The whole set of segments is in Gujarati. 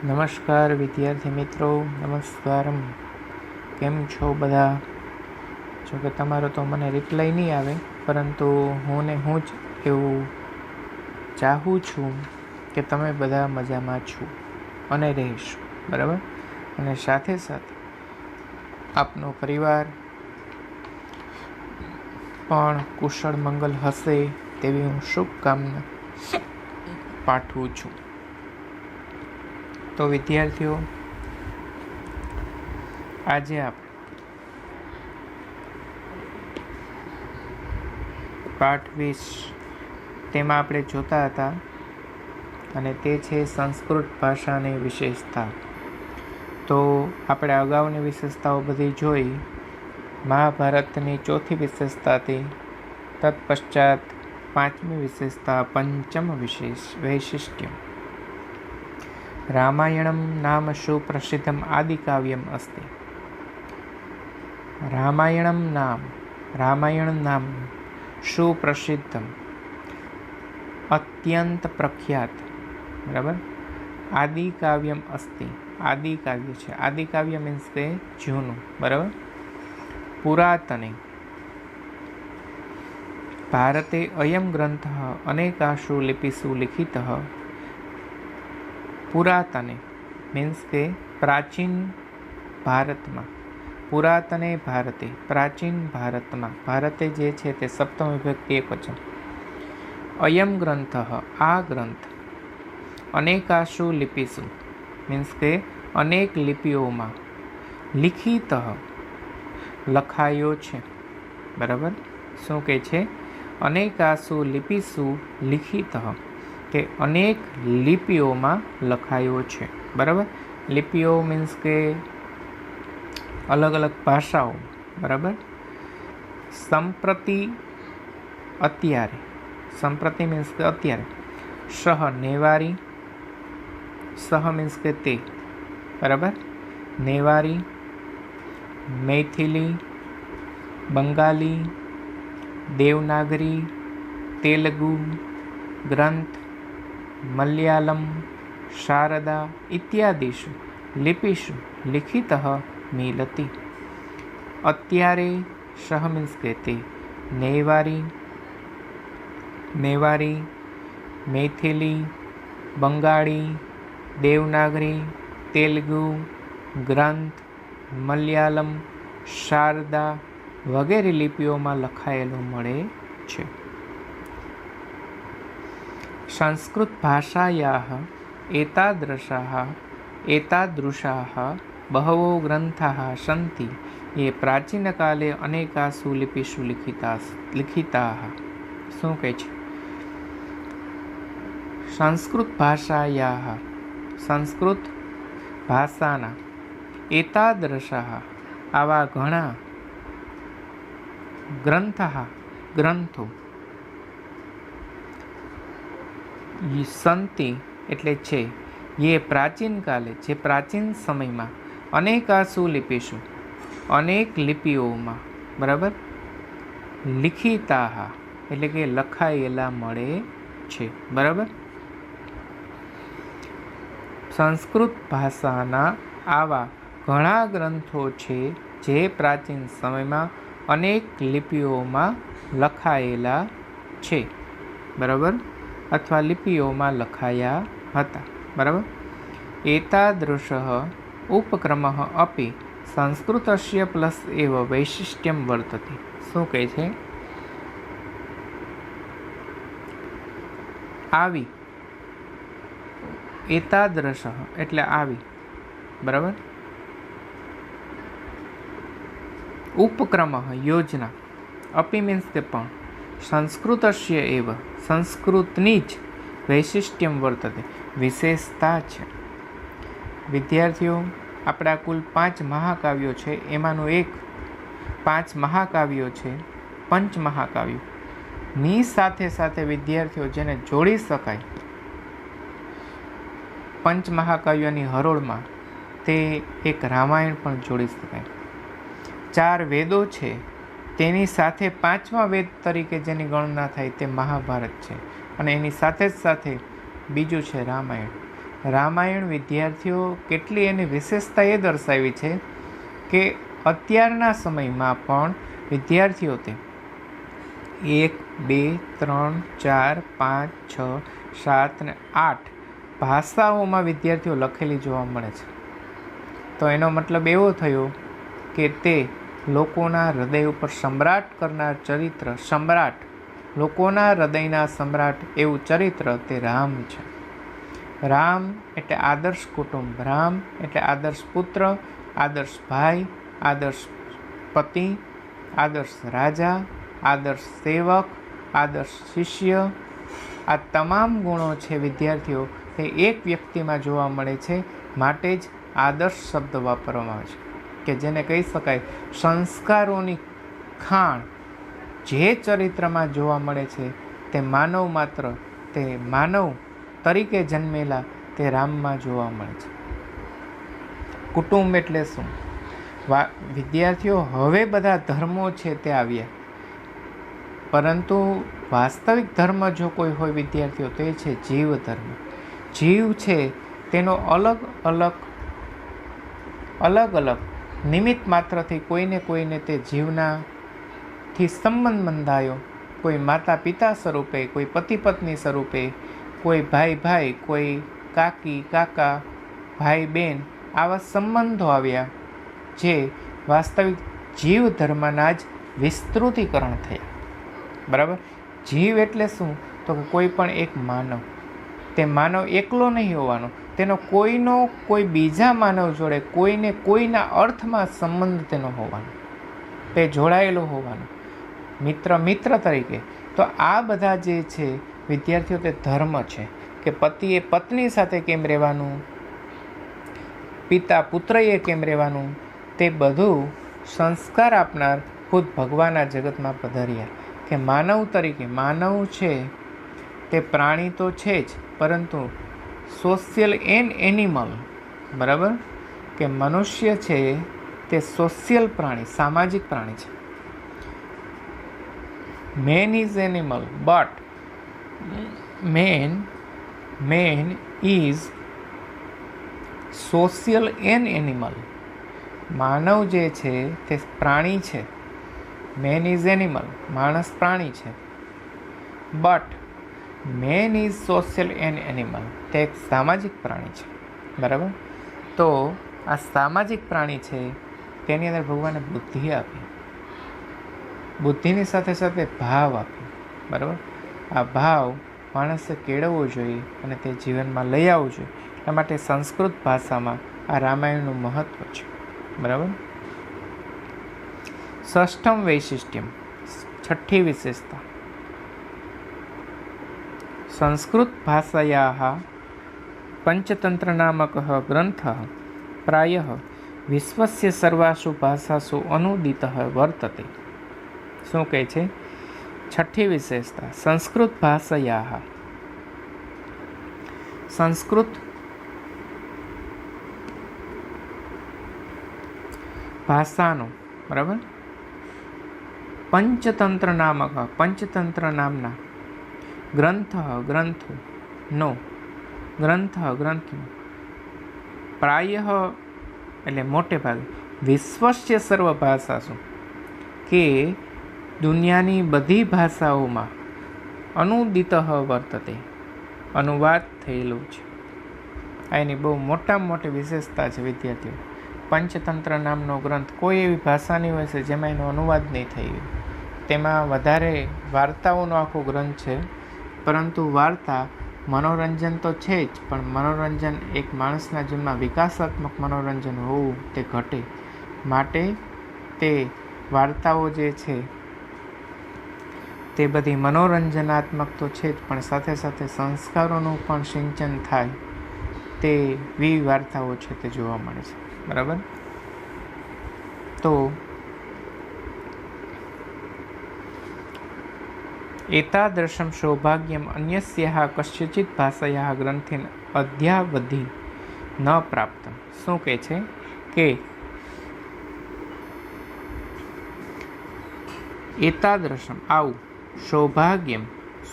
નમસ્કાર વિદ્યાર્થી મિત્રો, નમસ્કાર. કેમ છો બધા? જોકે તમારો તો મને રિપ્લાય નહીં આવે, પરંતુ હું જ એવું ચાહું છું કે તમે બધા મજામાં છો અને રહેશો, બરાબર. અને સાથે સાથે આપનો પરિવાર પણ કુશળ મંગલ હશે તેવી હું શુભકામના પાઠવું છું. તો વિદ્યાર્થીઓ, આજે આપણે પાઠ 20 તેમાં આપણે જોતા હતા, અને તે છે સંસ્કૃત ભાષાની વિશેષતા. તો આપણે અગાઉની વિશેષતાઓ બધી જોઈ. મહાભારતની ચોથી વિશેષતા હતી. તત્પશ્ચાત પાંચમી વિશેષતા પંચમ વૈશિષ્ટ્ય. રામાયણમ નામ સુપ્રસિદ્ધમ આદિકાવ્યમ અસ્તિ. રામાયણ નામ સુપ્રસિદ્ધમ, અત્યંત પ્રખ્યાત, બરાબર, આદિકાવ્યમ અસ્તિ. આદિકાવ્ય છે. આદિકાવ્ય મીન્સ કે જૂનું, બરાબર. પુરાતને ભારતે અયમ ગ્રંથ અનેકાસુ લિપિસુ લિખિત. પુરાતને મીન્સ કે પ્રાચીન ભારતમાં. પુરાતને ભારતે, પ્રાચીન ભારતમાં. ભારતે જે છે તે સપ્તમ વિભક્તિ એકવચન. અયમ ગ્રંથ, આ ગ્રંથ. અનેકાસુ લિપિસુ મીન્સ કે અનેક લિપિઓમાં. લિખિત લખાયો છે, બરાબર. શું કહે છે? અનેકાસુ લિપિસુ લિખિત, કે અનેક લિપિઓમાં લખાયો છે, બરાબર. લિપિઓ મીન્સ કે અલગ અલગ ભાષાઓ, બરાબર. સંપ્રતિ અત્યારે. સંપ્રતિ મીન્સ કે અત્યારે. સહ નેવારી. સહ મીન્સ કે તે, બરાબર. નેવારી, મૈથિલી, બંગાળી, દેવનાગરી, તેલુગુ ગ્રંથ, મલયાલમ, શારદા ઇત્યાદિષુ લિપિષુ લિખિત મિલતિ. અત્યારે સહ મીન્સ કે તે. નેવારી, મૈથિલી, બંગાળી, દેવનાગરી, તેલુગુ ગ્રંથ, મલયાલમ, શારદા વગેરે લિપિઓમાં લખાયેલું મળે છે. સંસ્કૃત ભાષાયાઃ એતાદૃશાः બહવો ગ્રંથાः સન્તિ ये પ્રાચીનકાલે અનેકાસુ લિપિષુ લિખિતાः. શું કહે છે? સંસ્કૃત ભાષાયાઃ, સંસ્કૃત ભાષાના, એતાદૃશાः આવા ઘણા, ગ્રંથો, સંતિ એટલે છે, ये પ્રાચીન કાલે જે પ્રાચીન સમયમાં, અનેકાસુ લિપિષુ અનેક લિપિઓમાં, બરાબર, લિખિતાઃ એટલે કે લખાયેલા મળે છે, બરાબર. સંસ્કૃત ભાષાના આવા ઘણા ગ્રંથો છે જે પ્રાચીન સમયમાં અનેક લિપિઓમાં લખાયેલા છે, બરાબર, અથવા લિપિઓમાં લખાયા હતા, બરાબર. એતાદૃશઃ ઉપક્રમઃ અપી સંસ્કૃતસ્ય પ્લસ એવ વૈશિષ્ટ્યમ વર્તતે. શું કહે છે? આવી, એતાદૃશઃ એટલે આવી, બરાબર. ઉપક્રમઃ યોજના. અપી મીન્સ કે પણ. સંસ્કૃતસ્ય એવ સંસ્કૃતની જ વૈશિષ્ટ્યમ વર્તતે વિશેષતા છે. વિદ્યાર્થીઓ, આપણા કુલ 5 મહાકાવ્યો છે, એમાંનું એક 5 મહાકાવ્યો છે પંચમહાકાવ્યો. ની સાથે સાથે વિદ્યાર્થીઓ જેને જોડી શકાય પંચમહાકાવ્યોની હરોળમાં, તે એક રામાયણ પણ જોડી શકાય. 4 વેદો છે, તેની સાથે 5મા વેદ તરીકે જેની ગણના થાય તે મહાભારત છે, અને એની સાથે જ સાથે બીજું છે રામાયણ. રામાયણ વિદ્યાર્થીઓ કેટલી એની વિશેષતા એ દર્શાવી છે કે અત્યારના સમયમાં પણ વિદ્યાર્થીઓ તે 1, 2, 3, 4, 5, 6, 7 ને 8 ભાષાઓમાં વિદ્યાર્થીઓ લખેલી જોવા મળે છે. તો એનો મતલબ એવો થયો કે તે લોકોના હૃદય ઉપર સમ્રાટ કરનાર ચરિત્ર, સમ્રાટ, લોકોના હૃદયના સમ્રાટ એવું ચરિત્ર તે રામ છે. રામ એટલે આદર્શ કુટુંબ, રામ એટલે આદર્શ પુત્ર, આદર્શ ભાઈ, આદર્શ પતિ, આદર્શ રાજા, આદર્શ સેવક, આદર્શ શિષ્ય. આ તમામ ગુણો છે વિદ્યાર્થીઓ તે એક વ્યક્તિમાં જોવા મળે છે. માટે જ આદર્શ શબ્દ વાપરવામાં આવે છે કે જેને કહી શકાય સંસ્કારોની ખાણ જે ચરિત્રમાં જોવા મળે છે તે માનવ માત્ર, તે માનવ તરીકે જન્મેલા તે રામમાં જોવા મળે છે. કુટુંબ એટલે શું? વિદ્યાર્થીઓ હવે બધા ધર્મો છે તે આવ્યા, પરંતુ વાસ્તવિક ધર્મ જો કોઈ હોય વિદ્યાર્થીઓ તો એ છે જીવ ધર્મ. જીવ છે તેનો અલગ અલગ નિમિત્ત માત્રથી કોઈને તે જીવનાથી સંબંધ બંધાયો. કોઈ માતા પિતા સ્વરૂપે, કોઈ પતિ પત્ની સ્વરૂપે, કોઈ ભાઈ, કોઈ કાકી કાકા, ભાઈ બહેન, આવા સંબંધો આવ્યા જે વાસ્તવિક જીવ ધર્મના જ વિસ્તૃતિકરણ થયા. બરાબર. જીવ એટલે શું? તો કે કોઈ પણ એક માનવ, તે માનવ એકલો નહીં હોવાનો, તેનો કોઈ બીજા માનવ જોડે કોઈને કોઈના અર્થમાં સંબંધ તેનો હોવાનો, તે જોડાયેલો હોવાનો, મિત્ર તરીકે. તો આ બધા જે છે વિદ્યાર્થીઓ તે ધર્મ છે કે પતિએ પત્ની સાથે કેમ રહેવાનું, પિતા પુત્રએ કેમ રહેવાનું, તે બધું સંસ્કાર આપનાર ખુદ ભગવાનના જગતમાં પધાર્યા કે માનવ તરીકે. માનવ છે તે પ્રાણી તો છે જ, પરંતુ સોશિયલ એનિમલ. બરાબર, કે મનુષ્ય છે તે સોશિયલ પ્રાણી, સામાજિક પ્રાણી છે. Man is animal but man is social animal. માનવ જે છે તે પ્રાણી છે. મેન ઇઝ એનિમલ, માણસ પ્રાણી છે. But man is social animal, તે એક સામાજિક પ્રાણી છે. બરાબર. તો આ સામાજિક પ્રાણી છે તેની અંદર ભગવાને બુદ્ધિ આપી, બુદ્ધિની સાથે સાથે ભાવ આપ્યો. બરાબર. આ ભાવ માણસે કેળવવો જોઈએ અને તે જીવનમાં લઈ આવવું જોઈએ. એટલા માટે સંસ્કૃત ભાષામાં આ રામાયણનું મહત્વ છે. બરાબર. ષષ્ઠમ વૈશિષ્ટ્યમ, છઠ્ઠી વિશેષતા. સંસ્કૃત ભાષાયાઃ પંચતંત્ર નામકઃ ગ્રંથઃ પ્રાયઃ વિશ્વસ્ય સર્વાસુ ભાષાસુ અનુદિતઃ વર્તતે. શું કહે છે? છઠ્ઠી વિશેષતા, સંસ્કૃત ભાષાયાઃ, સંસ્કૃત ભાષાનો, બરાબર, પંચતંત્ર નામક, પંચતંત્ર નામના ગ્રંથનો પ્રાયઃ એટલે મોટે ભાગે વિશ્વસ્ય સર્વ ભાષાસુ, કે દુનિયાની બધી ભાષાઓમાં અનુદિતઃ વર્તતે, અનુવાદ થયેલું છે. આ એની બહુ મોટામાં મોટી વિશેષતા છે વિદ્યાર્થીઓ. પંચતંત્ર નામનો ગ્રંથ કોઈ એવી ભાષાની હોય છે જેમાં એનો અનુવાદ નહીં થઈ ગયો. તેમાં વધારે વાર્તાઓનો આખો ગ્રંથ છે, પરંતુ વાર્તા મનોરંજન તો છે જ, પણ મનોરંજન એક માણસના જીવનમાં વિકાસાત્મક મનોરંજન હોવું તે ઘટે માટે તે વાર્તાઓ જે છે તે બધી મનોરંજનાત્મક તો છે જ, પણ સાથે સાથે સંસ્કારોનું પણ સિંચન થાય તેવી વાર્તાઓ છે તે જોવા મળે છે. બરાબર. તો એતાદૃશમ સૌભાગ્યમ અન્યસ્યાઃ કસ્યચિત ભાષાયાઃ ગ્રંથેન અદ્યાવધિ ન પ્રાપ્તમ. શું કહે છે કે એતાદૃશમ આવું,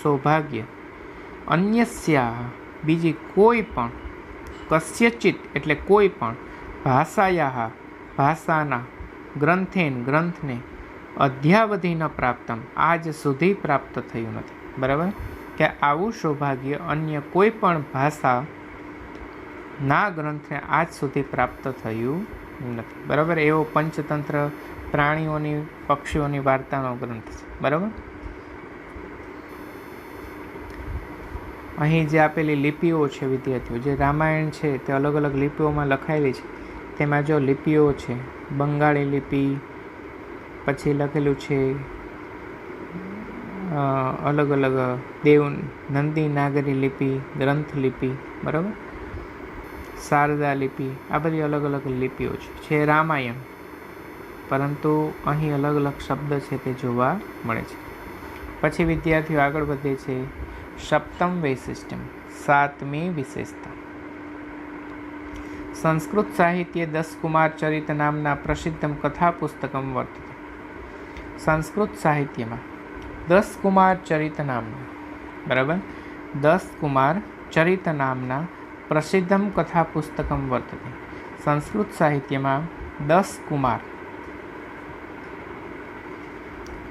સૌભાગ્ય, અન્યસ્યાઃ બીજી કોઈ પણ, કસ્યચિત એટલે કોઈ પણ ભાષાયા ભાષાના ગ્રંથેન ગ્રંથને અધ્યાવધિ ન પ્રાપ્તમ આજ સુધી પ્રાપ્ત થયું નથી. બરાબર, કે આવું સૌભાગ્ય અન્ય કોઈ પણ ભાષાના ગ્રંથને આજ સુધી પ્રાપ્ત થયું નથી. બરાબર, એવો પંચતંત્ર પ્રાણીઓની પક્ષીઓની વાર્તાનો ગ્રંથ છે. બરાબર, અહીં જે આપેલી લિપિઓ છે વિદ્યાર્થીઓ, જે રામાયણ છે તે અલગ અલગ લિપિઓમાં લખાયેલી છે. તેમાં જો લિપિઓ છે, બંગાળી લિપિ, પછી લખેલું છે અલગ અલગ નંદી નાગરી લિપિ, ગ્રંથ લિપિ, બરાબર, શારદા લિપિ, આ બધી અલગ અલગ લિપિઓ છે રામાયણ. પરંતુ અહીં અલગ અલગ શબ્દ છે તે જોવા મળે છે. પછી વિદ્યાર્થીઓ આગળ વધે છે. સપ્તમ વૈશિષ્ટ્યમ, સાતમી વિશેષતા. સંસ્કૃત સાહિત્ય 10 કુમાર ચરિત નામના પ્રસિદ્ધમ કથા પુસ્તકમ વર્તતે. સંસ્કૃત સાહિત્યમાં 10 કુમાર ચરિત નામના, બરાબર, 10 કુમાર ચરિત નામના પ્રસિદ્ધમ કથા પુસ્તકમ વર્તતે. સંસ્કૃત સાહિત્યમાં 10 કુમાર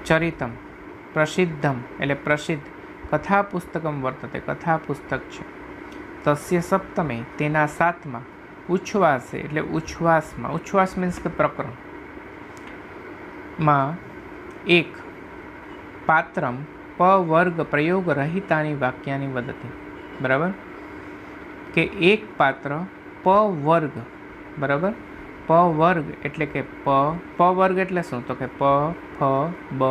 ચરિતમ, પ્રસિદ્ધમ એટલે પ્રસિદ્ધ, કથા પુસ્તકમ વર્તતે કથા પુસ્તક છે. તસ્ય સપ્તમે તેના 7મા, ઉચ્છ્વાસે એટલે ઉચ્છ્વાસમાં, ઉચ્છ્વાસ મીન્સ કે પ્રકરણ માં એક પાત્રમ પવર્ગ પ્રયોગ રહિતાની વાક્યાની વદતિ. બરાબર, કે એક પાત્ર પવર્ગ, બરાબર, પવર્ગ એટલે કે પવર્ગ એટલે શું, તો કે પ ફ બ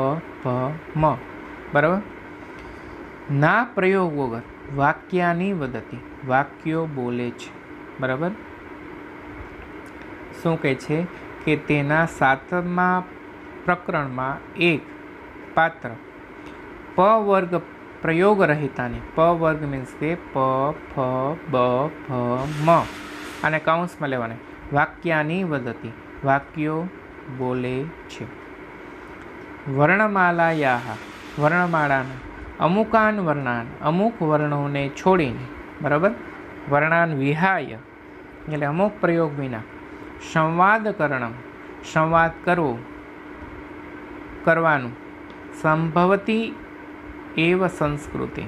ભ મ, બરાબર, ના પ્રયોગ વગર વાક્યાની વદતિ વાક્યો બોલે છે. બરાબર, શું કહે છે કે તેના 7મા પ્રકરણમાં એક પાત્ર પવર્ગ પ્રયોગ રહિતાની, પવર્ગ મીન્સ કે પ ફ બ ભ મ, અને કૌંસમાં લેવાને વાક્યાની વદતિ વાક્યો બોલે છે. વર્ણમાલાયા વર્ણમાળાના અમુકાન વર્ણાન અમુક વર્ણોને છોડીને, બરાબર, વર્ણાન વિહાય એટલે અમુક પ્રયોગ વિના, સંવાદકરણમ સંવાદ કરવાનું, સંભવતી એવ સંસ્કૃતિ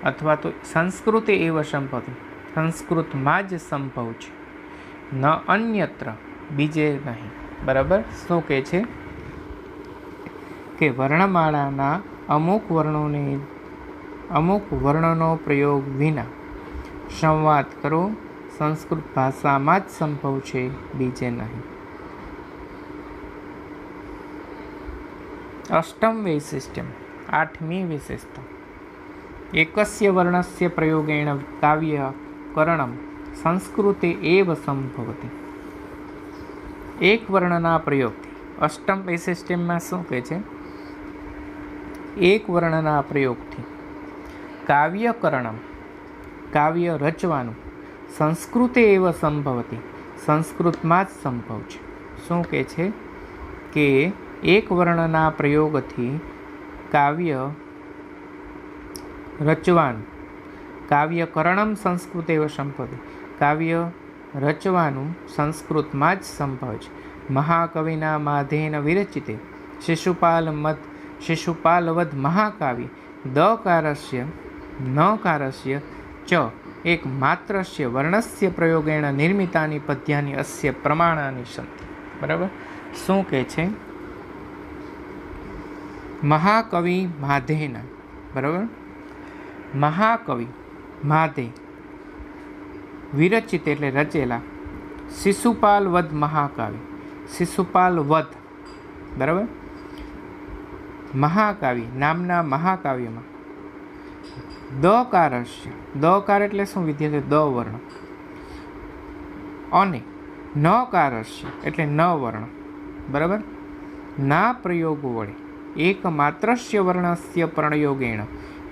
અથવા તો સંસ્કૃતિ એવ સંભવતિ સંસ્કૃતમાં જ સંભવ છે, ન અન્યત્ર બીજે નહીં. બરાબર, શું કહે છે કે વર્ણમાળાના અમુક વર્ણનો પ્રયોગ વિના સંવાદ કરો સંસ્કૃત ભાષામાં જ સંભવ છે, બીજે નહીં. અષ્ટમ વૈશિષ્ટ્યમ, 8મી વિશેષતા. એકસ્ય વર્ણસ્ય પ્રયોગેણ કાવ્યકરણમ સંસ્કૃતે એવ સંભવતિ. એક વર્ણના પ્રયોગથી, અષ્ટમ વૈશિષ્ટ્યમાં શું કહે છે, એક વર્ણના પ્રયોગથી કાવ્યકરણમ કાવ્ય રચવાનું, સંસ્કૃતે એવ સંભવતી સંસ્કૃતમાં જ સંભવ છે. શું કહે છે કે એક વર્ણના પ્રયોગથી કાવ્ય રચવાનું, કાવ્યકરણમ સંસ્કૃત એવ સંભવતી કાવ્ય રચવાનું સંસ્કૃતમાં જ સંભવ છે. મહાકવિના માધેન વિરચિતે શિશુપાલવદ મહાકાવ્ય દકારસ્ય નકારસ્ય ચ એક માત્રસ્ય વર્ણસ્ય પ્રયોગેણ નિર્મિતાની પદ્યાની અસ્ય પ્રમાણાની સંતિ. બરાબર, શું કહે છે, મહાકવિ માધેના, બરાબર, મહાકવિ માધે વિરચિત એટલે રચેલા શિશુપાલ વધ મહાકાવ્ય, શિશુપાલ વધ, બરાબર, મહાકાવ્ય નામના મહાકાવ્યમાં દકારસ્ય, દકાર એટલે શું વિદ્યાર્થી, દ વર્ણ, અને નકારસ્ય એટલે ન વર્ણ, બરાબર, ના પ્રયોગો વડે એકમાત્રસ્ય વર્ણસ્ય પ્રયોગેણ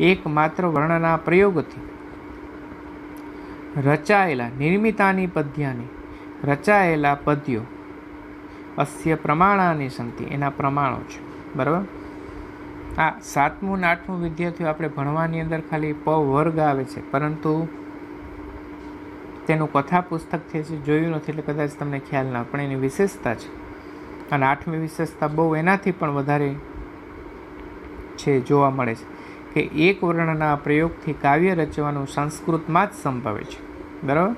એકમાત્ર વર્ણના પ્રયોગથી રચાયેલા નિર્મિતાની પદ્યાની રચાયેલા પદ્યો અસ્ય પ્રમાણાની સંતિ એના પ્રમાણો છે. બરાબર, આ 7મું અને 8મું વિદ્યાર્થીઓ આપણે ભણવાની અંદર ખાલી પ વર્ગ આવે છે, પરંતુ તેનું કથા પુસ્તક છે, જે જોયું નથી એટલે કદાચ તમને ખ્યાલ ના, પણ એની વિશેષતા છે. અને 8મી વિશેષતા બહુ એનાથી પણ વધારે છે, જોવા મળે છે કે એક વર્ણના પ્રયોગથી કાવ્ય રચવાનું સંસ્કૃતમાં જ સંભવે છે. બરાબર.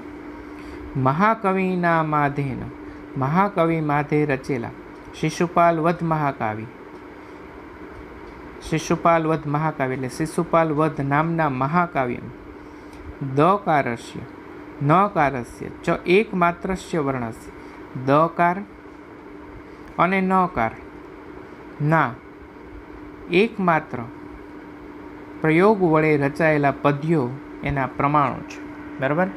મહાકવિના માધેન, મહાકવિ માધે રચેલા શિશુપાલ વધ મહાકાવ્ય, શિશુપાલ વધ મહાકાવ્ય એટલે શિશુપાલ વધ નામના મહાકાવ્ય દકારસ્ય નકારસ્ય ચ એકમાત્રસ્ય વર્ણસ્ય, દકાર અને નકાર ના એકમાત્ર પ્રયોગ વડે રચાયેલા પદ્યો એના પ્રમાણો છે. બરાબર.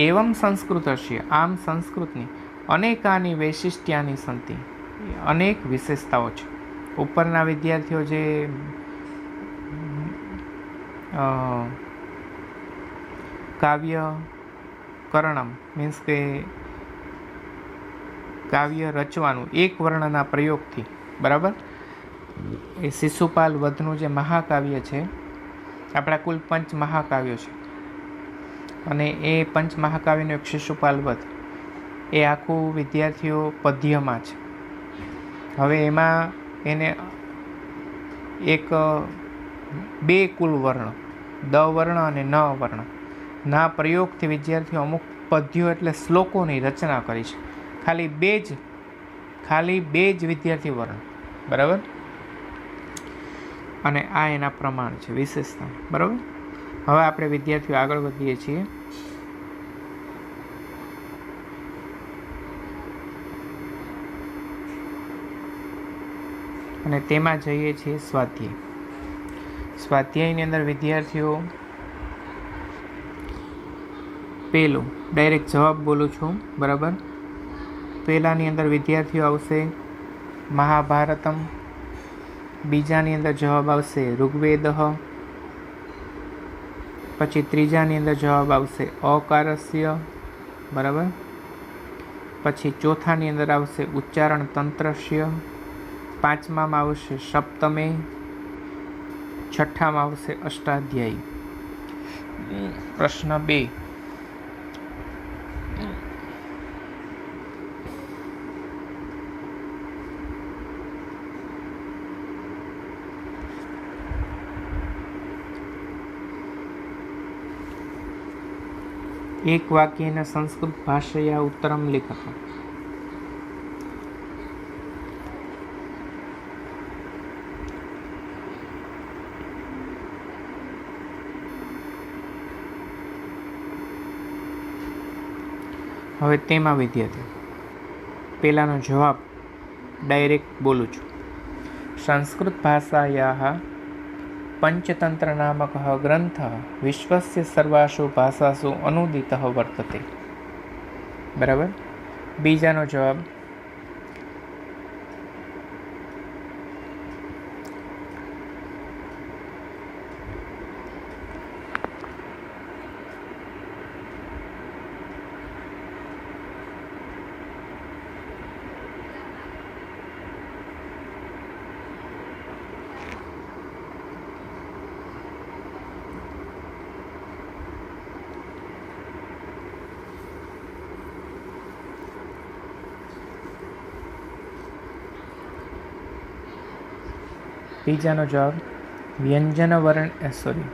એવમ સંસ્કૃતસ્ય, આમ સંસ્કૃતની અનેકાની વૈશિષ્ટ્યાની સંતિ, અનેક વિશેષતાઓ છે. ઉપરના વિદ્યાર્થીઓ જે કાવ્ય કરણમ મીન્સ કે કાવ્ય રચવાનું એક વર્ણના પ્રયોગથી, બરાબર, એ શિશુપાલ વધનું જે મહાકાવ્ય છે, આપણા કુલ 5 મહાકાવ્યો છે, અને એ 5 મહાકાવ્યનો એક શિશુપાલ વધ, એ આખું વિદ્યાર્થીઓ પદ્યમાં છે. હવે એમાં એને એક 2 કુલ વર્ણ, દ વર્ણ અને ન વર્ણ ના પ્રયોગથી વિદ્યાર્થીઓ અમુક પદ્યો એટલે શ્લોકોની રચના કરી છે. ખાલી બે જ વિદ્યાર્થી વર્ણ. બરાબર. અને આ એના પ્રમાણ છે, વિશેષતા. બરાબર. હવે આપણે વિદ્યાર્થીઓ આગળ વધીએ છીએ. અને તેમાં જઈએ છીએ સ્વાધ્યાય. સ્વાધ્યાયની અંદર વિદ્યાર્થીઓ પહેલું ડાયરેક્ટ જવાબ બોલું છું. બરાબર. પહેલાની અંદર વિદ્યાર્થીઓ આવશે મહાભારતમ, બીજાની અંદર જવાબ આવશે ઋગ્વેદ, પછી ત્રીજાની અંદર જવાબ આવશે અકારસ્ય. બરાબર. પછી ચોથાની અંદર આવશે ઉચ્ચારણ તંત્રસ્ય, પાંચમામાં આવશે સપ્તમે, છઠ્ઠામાં આવશે અષ્ટાધ્યાયી. પ્રશ્ન 2, એક વાક્યેન સંસ્કૃત ભાષયા ઉત્તરમ લિખત. હવે તેમાં વિદ્યાર્થીઓ પહેલાનો જવાબ ડાયરેક્ટ બોલું છું. સંસ્કૃત ભાષાયાः પંચતંત્ર નામક ગ્રંથ વિશ્વસ્ય સર્વાસુ ભાષાસુ અનુદિત વર્તતે. બરાબર. બીજાનો જવાબ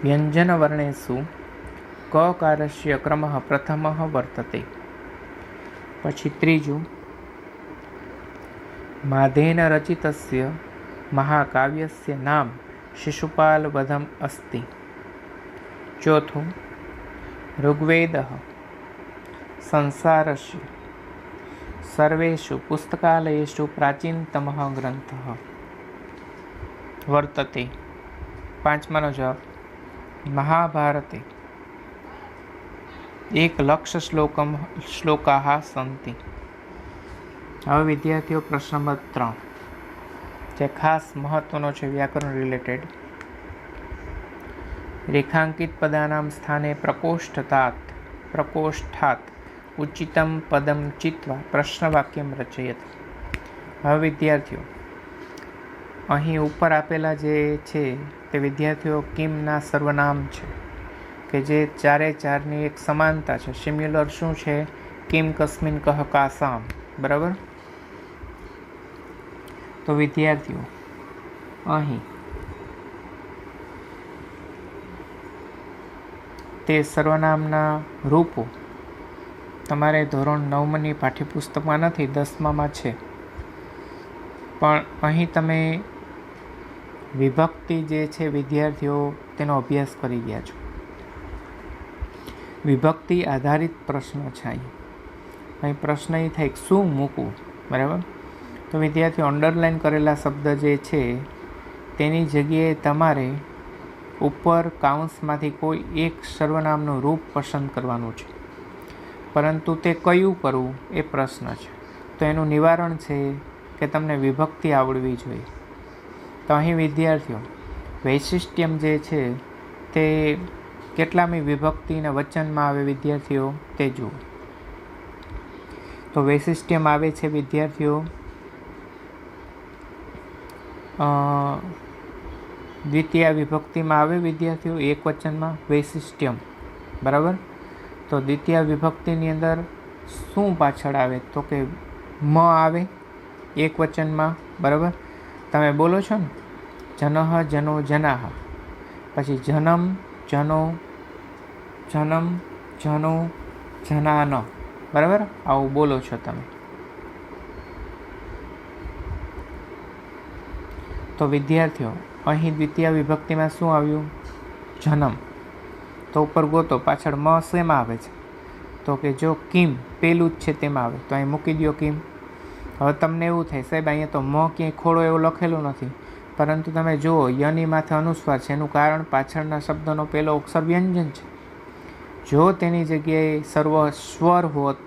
વ્યંજનવર્ણેષુ કકારસ્ય ક્રમઃ પ્રથમઃ વર્તતે. પછી ત્રીજું માધેન રચિતસ્ય મહાકાવ્યસ્ય નામ શિશુપાલ વધમ અસ્તિ. ચોથું ઋગ્વેદઃ સંસારસ્ય સર્વેષુ પુસ્તકાલયેષુ પ્રાચીનતમઃ ગ્રંથઃ વર્તતે. પાંચમાનો જવાબ મહાભારતે 1,00,000 શ્લોકાः સન્તિ. હવે વિદ્યાર્થીઓ પ્રશ્ન નંબર 3 જે ખાસ મહત્વનો છે, વ્યાકરણ રિલેટેડ. રેખાંકિત પદાનામ સ્થાને પ્રકોષ્ઠાત ઉચિતમ પદમ ચિત્વા પ્રશ્નવાક્યમ રચયત. હવે વિદ્યાર્થીઓ અહીં ઉપર આપેલા જે છે તે વિદ્યાર્થીઓ કિમના સર્વનામ છે. કે જે ચારે ચારની એક સમાનતા છે. સિમ્યુલર શું છે? કિમ કસ્મિન કહ કાસામ. બરાબર. તો વિદ્યાર્થીઓ અહીં તે સર્વનામના રૂપો તમારે ધોરણ 9ની પાઠ્યપુસ્તકમાં નથી, 10મામાં છે. પણ અહીં તમે વિભક્તિ જે છે વિદ્યાર્થીઓ તેનો અભ્યાસ કરી ગયા છો. વિભક્તિ આધારિત પ્રશ્ન છે. અહીં પ્રશ્ન એ થાય કે શું મૂકવું. બરાબર. તો વિદ્યાર્થીઓ અંડરલાઇન કરેલા શબ્દ જે છે તેની જગ્યાએ તમારે ઉપર કાઉન્સમાંથી કોઈ એક સર્વનામનું રૂપ પસંદ કરવાનું છે. પરંતુ તે કયું કરવું એ પ્રશ્ન છે. તો એનું નિવારણ છે કે તમને વિભક્તિ આવડવી જોઈએ. તો અહીં વિદ્યાર્થીઓ વૈશિષ્ટ્યમ જે છે તે કેટલામી વિભક્તિને વચનમાં આવે વિદ્યાર્થીઓ તે જુઓ. તો વૈશિષ્ટ્યમ આવે છે વિદ્યાર્થીઓ દ્વિતીય વિભક્તિમાં આવે વિદ્યાર્થીઓ એક વચનમાં વૈશિષ્ટ્યમ. બરાબર. તો દ્વિતીય વિભક્તિની અંદર શું પાછળ આવે? તો કે મ આવે એક વચનમાં. બરાબર. તમે બોલો છો ને જનઃ જનો જનાહ, પછી જનમ જનો જનમ જનો જનાન. બરાબર. આવું બોલો છો તમે. તો વિદ્યાર્થીઓ અહીં દ્વિતીય વિભક્તિમાં શું આવ્યું? જન્મ. તો ઉપર ગોતો પાછળ મ શેમાં આવે છે? તો કે જો કિમ પેલું જ છે તેમાં આવે, તો અહીં મૂકી દો કિમ. હવે તમને એવું થાય સાહેબ અહીંયા તો મ ક્યાંય ખોડો એવું લખેલું નથી, પરંતુ તમે જુઓ યની માથે અનુસ્વાર છે. એનું કારણ પાછળના શબ્દનો પહેલો અક્ષર વ્યંજન છે. જો તેની જગ્યાએ સર્વ સ્વર હોત,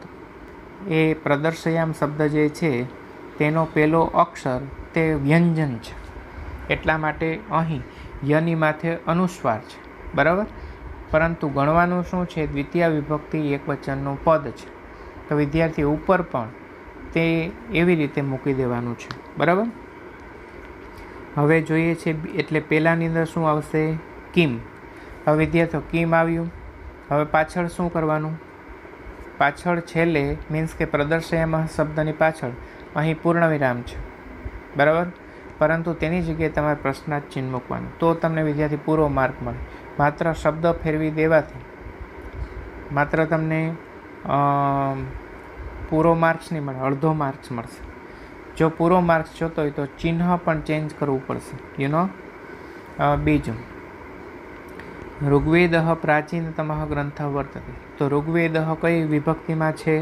એ પ્રદર્શયામ શબ્દ જે છે તેનો પહેલો અક્ષર તે વ્યંજન છે. એટલા માટે અહીં યની માથે અનુસ્વાર છે. બરાબર. પરંતુ ગણવાનું શું છે? દ્વિતીય વિભક્તિ એક વચનનું પદ છે. તો વિદ્યાર્થી ઉપર પણ તે એવી રીતે મૂકી દેવાનું છે. બરાબર. હવે જોઈએ છે એટલે પહેલાંની અંદર શું આવશે? કિમ. હવે વિદ્યાર્થીઓ કિમ આવ્યું. હવે પાછળ શું કરવાનું? પાછળ છેલ્લે મીન્સ કે પ્રદર્શયામાં શબ્દની પાછળ અહીં પૂર્ણવિરામ છે. બરાબર. પરંતુ તેની જગ્યાએ તમારે પ્રશ્નાર્થ ચિહ્ન મૂકવાનું, તો તમને વિદ્યાર્થી પૂરો માર્ક મળે. માત્ર શબ્દ ફેરવી દેવાથી માત્ર તમને પૂરો માર્ક્સ નહીં મળે, અડધો માર્ક્સ મળશે. જો પૂરો માર્ક્સ જોતો હોય તો ચિહ્ન પણ ચેન્જ કરવું પડશે. બીજું, ઋગ્વેદ પ્રાચીનતમ ગ્રંથ વર્તતે. તો ઋગ્વેદ કઈ વિભક્તિમાં છે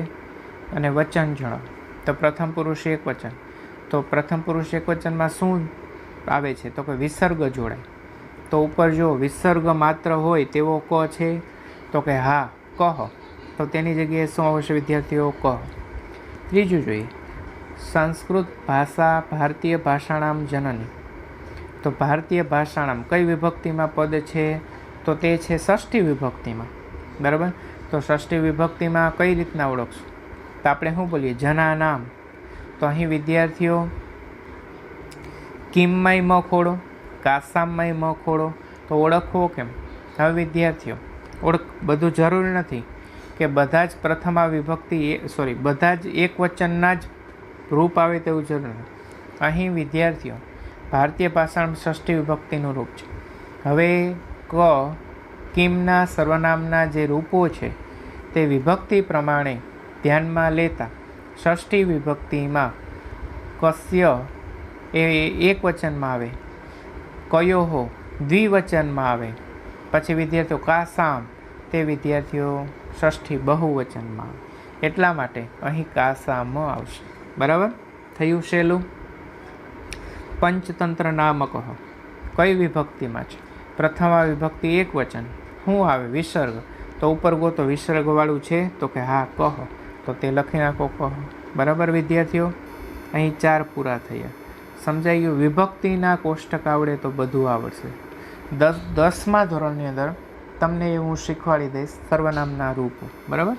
અને વચન જણાવો. તો પ્રથમ પુરુષ એક વચન. તો પ્રથમ પુરુષ એક વચનમાં શું આવે છે? તો કે વિસર્ગ જોડાય. તો ઉપર જો વિસર્ગ માત્ર હોય તેવો ક છે, તો કે હા કહ. તો તેની જગ્યાએ શું આવશે વિદ્યાર્થીઓ? કહ. ત્રીજું જોઈએ, સંસ્કૃત ભાષા ભારતીય ભાષાણામ જનની. તો ભારતીય ભાષાણામ કઈ વિભક્તિમાં પદ છે? તો તે છે ષષ્ઠી વિભક્તિમાં. બરાબર. તો ષષ્ઠી વિભક્તિમાં કઈ રીતના ઓળખશું? તો આપણે શું બોલીએ? જના નામ. તો અહીં વિદ્યાર્થીઓ કિમમાંય મ ખોડો, કાસામમાંય મ ખોડો. તો ઓળખવો કેમ? હવે વિદ્યાર્થીઓ બધું જરૂરી નથી કે બધા જ પ્રથમા વિભક્તિ બધા જ એક વચનના જ રૂપ આવે તેવું જરૂર નથી. અહીં વિદ્યાર્થીઓ ભારતીય ભાષામાં ષષ્ઠી વિભક્તિનું રૂપ છે. હવે કિમના સર્વનામના જે રૂપો છે તે વિભક્તિ પ્રમાણે ધ્યાનમાં લેતા ષષ્ઠી વિભક્તિમાં કસ્ય એ એક વચનમાં આવે, કયોહો દ્વિવચનમાં આવે. પછી વિદ્યાર્થીઓ કાસામ તે વિદ્યાર્થીઓ ષષ્ઠી બહુવચનમાં આવે. એટલા માટે અહીં કાસામ આવશે. બરાબર. થયું સહેલું. પંચતંત્ર નામક કઈ વિભક્તિમાં છે? પ્રથમ વિભક્તિ એક વચન. શું આવે? વિસર્ગ. તો ઉપર ગોતો વિસર્ગવાળું છે, તો કે હા કહો. તો તે લખી નાખો કહો. બરાબર વિદ્યાર્થીઓ. અહીં 4 પૂરા થયા. સમજાઈ ગયું? વિભક્તિના કોષ્ટક આવડે તો બધું આવડશે. 10મા ધોરણની અંદર તમને એ હું શીખવાડી દઈશ સર્વનામના રૂપો. બરાબર.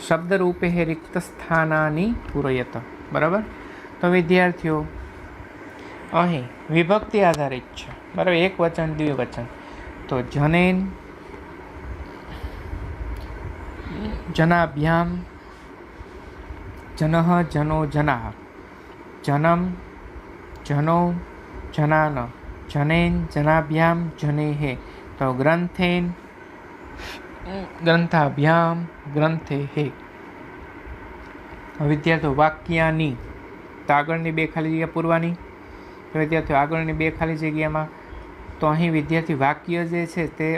શબ્દ રૂપે હે રિક્ત સ્થાનાની પૂરયત. બરાબર. તો વિદ્યાર્થીઓ અહીં વિભક્તિ આધારિત છે. બરાબર. એક વચન દ્વિવચન. તો જનેન જનાભ્યામ જનઃ જનો જનાઃ જનમ જનો જનાન જનેન જનાભ્યામ જનેહે તો ગ્રંથેન ગ્રંથાભ્યામ ગ્રંથેહે. વિદ્યાર્થીઓ વાક્યાની તો આગળની બે ખાલી જગ્યા પૂરવાની. તો વિદ્યાર્થીઓ આગળની બે ખાલી જગ્યામાં તો અહીં વિદ્યાર્થી વાક્ય જે છે તે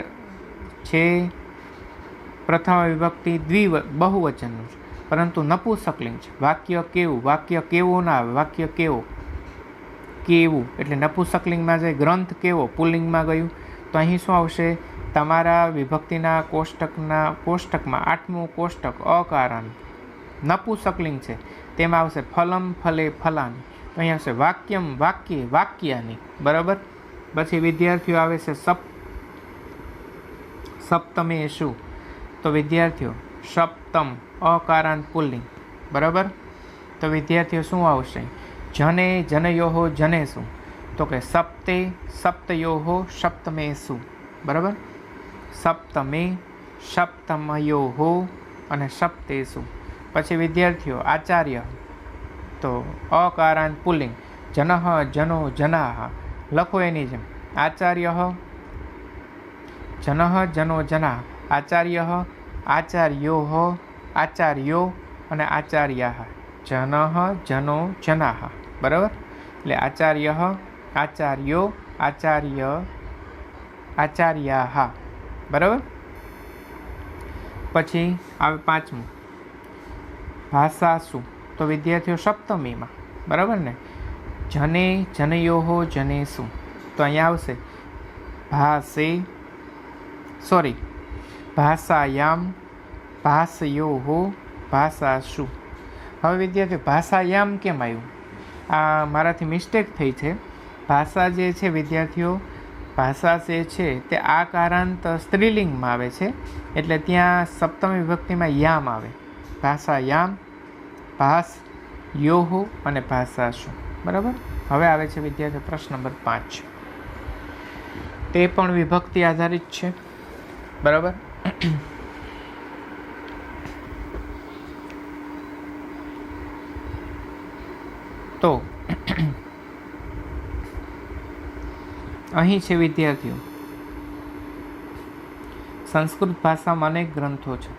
છે પ્રથમ વિભક્તિ બહુવચનનું છે, પરંતુ નપુંસકલિંગ છે. વાક્ય કેવું, વાક્ય કેવું ના આવે, વાક્ય કેવો કેવું એટલે નપુંસકલિંગમાં જાય. ગ્રંથ કેવો પુલ્લિંગમાં ગયું. તો અહીં શું આવશે? તમારા વિભક્તિના કોષ્ટકમાં 8મું કોષ્ટક અકારણ નપુંસકલિંગ છે, તેમાં આવશે ફલમ ફલે ફલાની. તો અહીં આવશે વાક્યમ વાક્ય વાક્યાની. બરાબર. પછી વિદ્યાર્થીઓ આવે છે સપ્તમે શું? તો વિદ્યાર્થીઓ સપ્તમ અકારાંત પુલ્લિંગ. બરાબર. તો વિદ્યાર્થીઓ શું આવશે? જને જનયોહો જને શું? તો કે સપ્તે સપ્તયોહો સપ્તમે શું? બરાબર. સપ્તમે સપ્તમયોહો અને સપ્તેસુ. પછી વિદ્યાર્થીઓ આચાર્ય તો અકારાંત પુલ્લિંગ જનઃ જનો જનાઃ. લખો એની જેમ આચાર્ય જનઃ જનો જનાઃ, આચાર્ય આચાર્યો આચાર્યો અને આચાર્યાઃ. જનઃ જનો જનાઃ. બરાબર. એટલે આચાર્ય આચાર્યો આચાર્ય આચાર્યાઃ. બરાબર. પછી આવે 5મું ભાષાસુ. તો વિદ્યાર્થીઓ સપ્તમીમાં. બરાબર ને? જને જનયોહો જનેસુ. તો અહીંયા આવશે ભાષાયામ ભાષયોહો ભાષાસુ. હવે વિદ્યાર્થીઓ ભાષાયામ કેમ આવ્યું? આ મારાથી મિસ્ટેક થઈ છે. ભાષા જે છે વિદ્યાર્થીઓ, ભાષા જે છે તે આ કારાંત સ્ત્રીલિંગમાં આવે છે, એટલે ત્યાં સપ્તમી વિભક્તિમાં યામ આવે. ભાષાયામ ભાષ યોહો અને ભાષાસુ. બરાબર. હવે આવે છે વિદ્યાર્થીઓ પ્રશ્ન નંબર 5. તે પણ વિભક્તિ આધારિત છે. બરાબર. તો અહીં છે વિદ્યાર્થીઓ સંસ્કૃત ભાષામાં અનેક ગ્રંથો છે.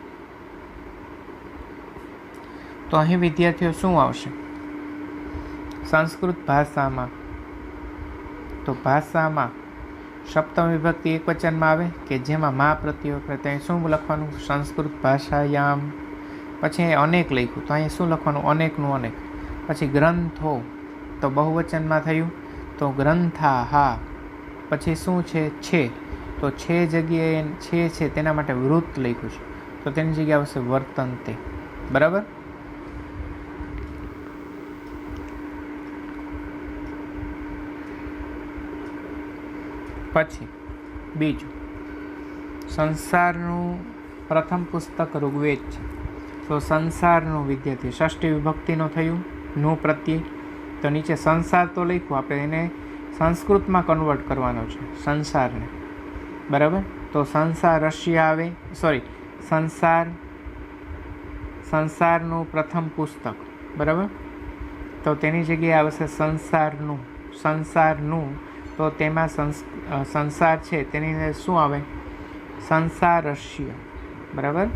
તો અહીં વિદ્યાર્થીઓ શું આવશે સંસ્કૃત ભાષામાં? તો ભાષામાં સપ્તમ વિભક્તિ એકવચનમાં આવે કે જેમાં મા પ્રત્યય વપરાય. ત્યાં શું લખવાનું? સંસ્કૃત ભાષાયામ. પછી અનેક લખ્યું તો અહીં શું લખવાનું? અનેકનું અનેક. પછી ગ્રંથો તો બહુવચનમાં થયું તો ગ્રંથાહા. પછી શું છે? તો છે જગ્યાએ છે તેના માટે વૃત્ત લખ્યું છે, તો તેની જગ્યાએ આવશે વર્તનતે. બરાબર. પછી બીજું સંસારનું પ્રથમ પુસ્તક ઋગ્વેદ છે. તો સંસારનું વિદ્યાર્થી ષષ્ઠી વિભક્તિનું થયું નું પ્રત્યય. તો નીચે સંસાર તો લખ્યું, આપણે એને સંસ્કૃતમાં કન્વર્ટ કરવાનો છે સંસારને. બરાબર. તો સંસાર રશિયા આવે, સંસારનું પ્રથમ પુસ્તક. બરાબર. તો તેની જગ્યાએ આવશે સંસારનું. તો તેમાં સંસાર છે તેની અંદર શું આવે? સંસારસ્ય. બરાબર.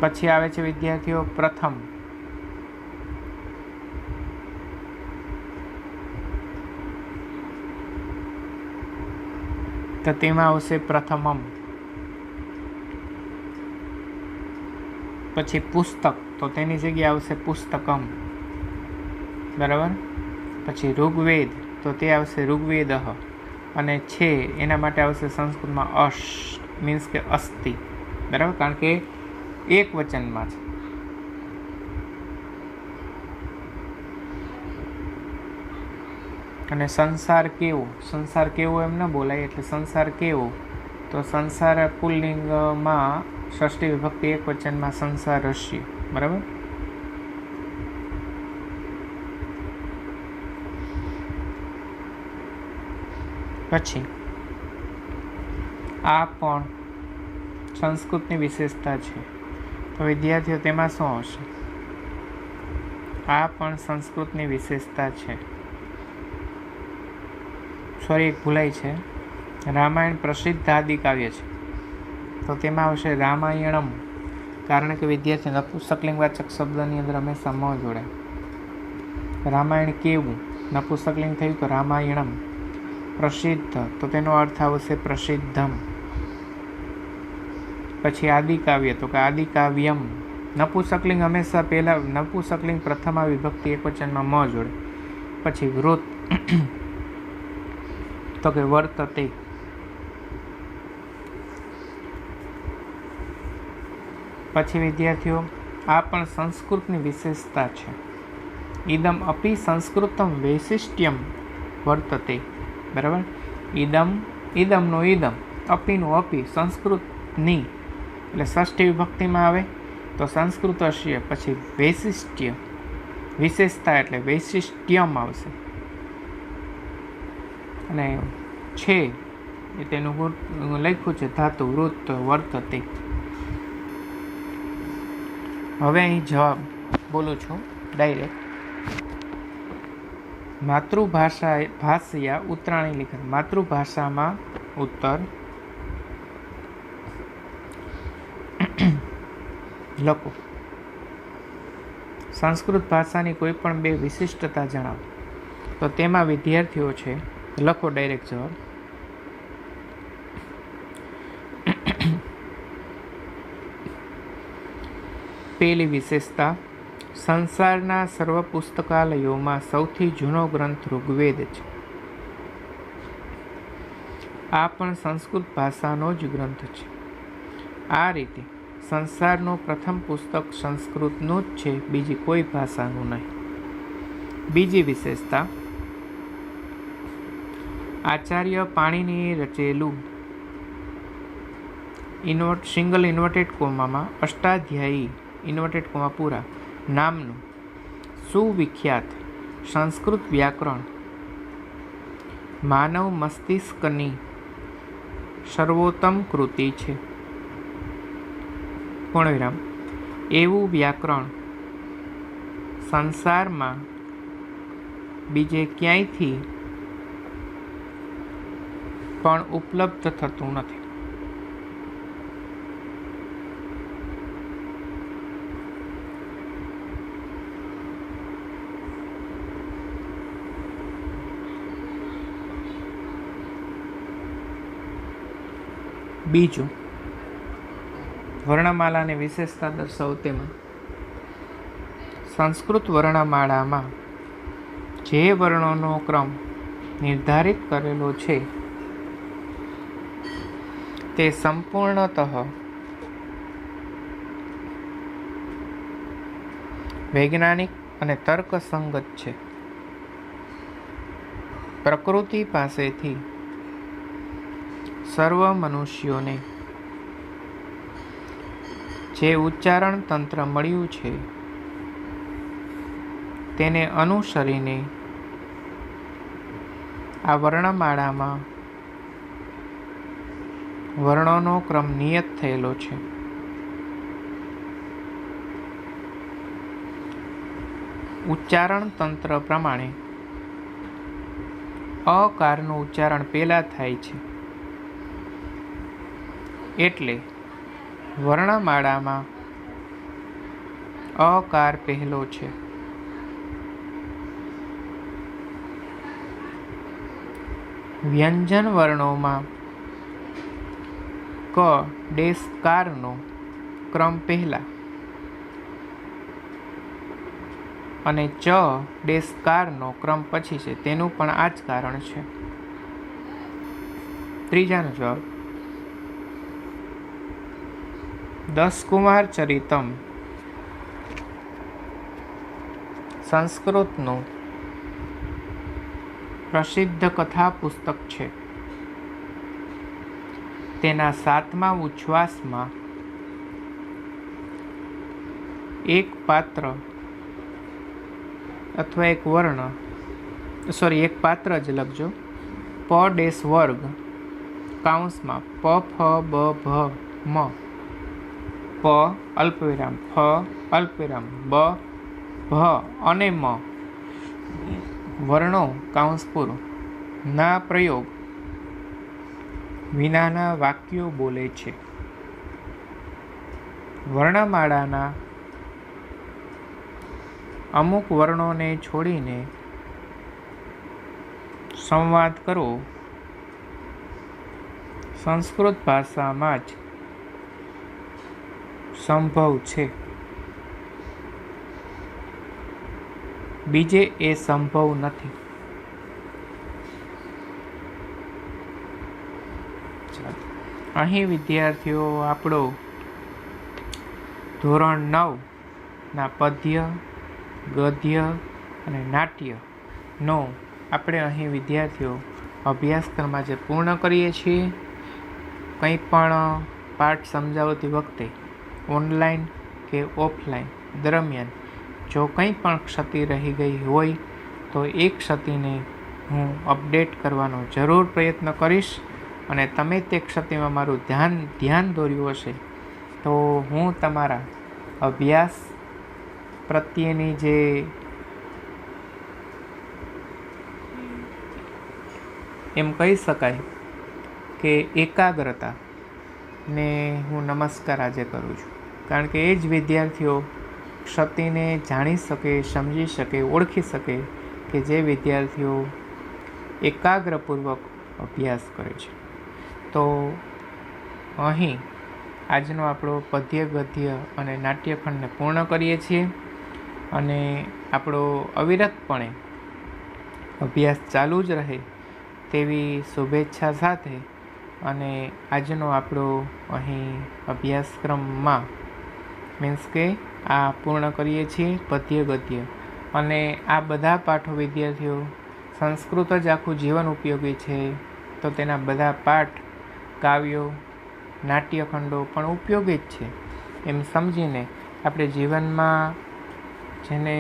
પછી આવે છે વિદ્યાર્થીઓ પ્રથમ. તો તેમાં આવશે પ્રથમમ. પછી પુસ્તક તો તેની જગ્યાએ આવશે પુસ્તકમ. બરાબર. પછી ઋગ્વેદ તો તે આવશે ઋગ્વેદ. અને છે એના માટે આવશે સંસ્કૃતમાં અશ, મીન્સ કે અસ્થિ. બરાબર. કારણ કે એક વચનમાં છે. અને સંસાર કેવો એમ ન બોલાય, એટલે સંસાર કેવો તો સંસાર પુલ્લિંગમાં ષષ્ઠી વિભક્તિ એક વચનમાં સંસારસ્ય. બરાબર. પછી આ પણ સંસ્કૃતની વિશેષતા છે. તો વિદ્યાર્થીઓ તેમાં શું આવશે? આ પણ સંસ્કૃતની વિશેષતા છે. સોરી, એક ભૂલાય છે. રામાયણ પ્રસિદ્ધ આદિકાવ્ય છે, તો તેમાં આવશે રામાયણમ. કારણ કે વિદ્યાર્થી નપુંસકલિંગવાચક શબ્દની અંદર હંમેશા મ જોડે. રામાયણ કેવું? નપુંસકલિંગ થયું તો રામાયણમ. પ્રસિદ્ધ, તો તેનો અર્થ આવશે પ્રસિદ્ધમ. પછી આદિકાવ્ય, તો કે આદિકાવ્યમ. નપુંસકલિંગ હંમેશા પહેલા નપુંસકલિંગ પ્રથમા વિભક્તિ એકવચનમાં મ જોડે. પછી વૃત, તો કે વર્તતે. પછી વિદ્યાર્થીઓ આ પણ સંસ્કૃતની વિશેષતા છે. ઇદમ અપી સંસ્કૃતમ વૈશિષ્ટ્યમ વર્તતે. બરાબર, ઇદમનો ઇદમ, અપીનું અપી, સંસ્કૃતની એટલે ષષ્ઠી વિભક્તિમાં આવે તો સંસ્કૃતસ્ય, પછી વૈશિષ્ટ્ય, વિશેષતા એટલે વૈશિષ્ટ્યમ આવશે. અને છે એ તેનું લખ્યું છે ધાતુ વૃત્ત વર્તતે. હવે અહીં જવાબ બોલું છું ડાયરેક્ટ. માતૃભાષાયા ઉત્તરાણી લિખન. માતૃભાષામાં ઉત્તર લખો. સંસ્કૃત ભાષાની કોઈ પણ બે વિશિષ્ટતા જણાવો. તો તેમાં વિદ્યાર્થીઓ છે, લખો ડાયરેક્ટ જવાબ. પહેલી વિશેષતા, સંસારના સર્વ પુસ્તકાલયોમાં સૌથી જૂનો ગ્રંથ ઋગ્વેદ છે. આ પણ સંસ્કૃત ભાષાનો જ ગ્રંથ છે. આ રીતે સંસારનું પ્રથમ પુસ્તક સંસ્કૃતનું જ છે, બીજી કોઈ ભાષાનું નહીં. બીજી વિશેષતા, આચાર્ય પાણીનીએ રચેલું સિંગલ ઇન્વર્ટેડ કોમામાં અષ્ટાધ્યાયી ઇન્વર્ટેડ કોમા પૂરા નામનું સુવિખ્યાત સંસ્કૃત વ્યાકરણ માનવ મસ્તિષ્કની સર્વોત્તમ કૃતિ છે. પૂર્ણવિરામ. એવું વ્યાકરણ સંસારમાં બીજે ક્યાંયથી પણ ઉપલબ્ધ થતું નથી. બીજું, વર્ણમાલાની વિશેષતા દર્શાવો. તેમાં સંસ્કૃત વર્ણમાળામાં જે વર્ણોનો ક્રમ નિર્ધારિત કરેલો છે તે સંપૂર્ણતઃ વૈજ્ઞાનિક અને તર્કસંગત છે. પ્રકૃતિ પાસેથી સર્વ મનુષ્યોને જે ઉચ્ચારણ તંત્ર મળ્યું છે તેને અનુસરીને આ વર્ણમાળામાં વર્ણોનો ક્રમ નિયત થયેલો છે. ઉચ્ચારણ તંત્ર પ્રમાણે અકારનું ઉચ્ચારણ પહેલા થાય છે, એટલે વર્ણમાળામાં અકાર પહેલો છે. વ્યંજન વર્ણોમાં ક ડેસ્કારનો ક્રમ પહેલા અને ચ ડેસ્કારનો ક્રમ પછી છે. તેનું પણ આ જ કારણ છે. ત્રીજાનો જવાબ, દસકુમાર ચરિતમ સંસ્કૃતનું પ્રસિદ્ધ કથા પુસ્તક છે. તેના 7મા ઉચ્છ્વાસમાં એક પાત્ર અથવા એક પાત્ર જ લખજો, પ ડેશ વર્ગ કૌંસમાં પ ફ બ ભ મ પ અલ્પવિરામ ફ અલ્પવિરામ બ ભ અને મ વર્ણો કૌંસ પૂરો ના પ્રયોગ વિનાના વાક્યો બોલે છે. વર્ણમાળાના અમુક વર્ણોને છોડીને સંવાદ કરવો સંસ્કૃત ભાષામાં જ સંભવ છે. બીજે એ સંભવ નથી. અહીં વિદ્યાર્થીઓ આપણો ધોરણ 9 પદ્ય, ગદ્ય અને નાટ્યનો આપણે અહીં વિદ્યાર્થીઓ અભ્યાસક્રમ આજે પૂર્ણ કરીએ છીએ. કંઈ પણ પાઠ સમજાવતી વખતે ઓનલાઈન કે ઓફલાઈન દરમિયાન જો કંઈ પણ ક્ષતિ રહી ગઈ હોય તો એ ક્ષતિને હું અપડેટ કરવાનો જરૂર પ્રયત્ન કરીશ. અને તમે તે ક્ષતિમાં મારું ધ્યાન દોર્યું હશે તો હું તમારા અભ્યાસ પ્રત્યેની જે એમ કહી શકાય કે એકાગ્રતા ને હું નમસ્કાર આજે કરું છું. કારણ કે એ જ વિદ્યાર્થીઓ ક્ષતિને જાણી શકે, સમજી શકે, ઓળખી શકે કે જે વિદ્યાર્થીઓ એકાગ્રપૂર્વક અભ્યાસ કરે છે. તો અહીં આજનો આપણો પદ્ય, ગદ્ય અને નાટ્યખંડને પૂર્ણ કરીએ છીએ અને આપણો અવિરતપણે અભ્યાસ ચાલુ જ રહે તેવી શુભેચ્છા સાથે અને આજનો આપણો અહીં અભ્યાસક્રમમાં મીન્સ કે આ પૂર્ણ કરીએ છીએ પદ્ય, ગદ્ય અને આ બધા પાઠો વિદ્યાર્થીઓ સંસ્કૃત જ આખું જીવન ઉપયોગી છે તો તેના બધા પાઠ, કાવ્યો, નાટ્યખંડો પણ ઉપયોગી જ છે એમ સમજીને આપણે જીવનમાં જેને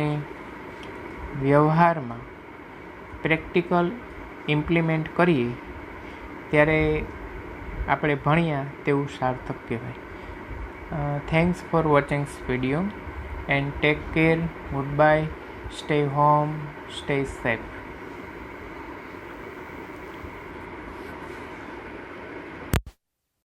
વ્યવહારમાં પ્રેક્ટિકલ ઇમ્પ્લિમેન્ટ કરીએ ત્યારે આપણે ભણ્યા તેવું સાર્થક કહેવાય. Thanks for watching this video and take care. Goodbye. Stay home. Stay safe.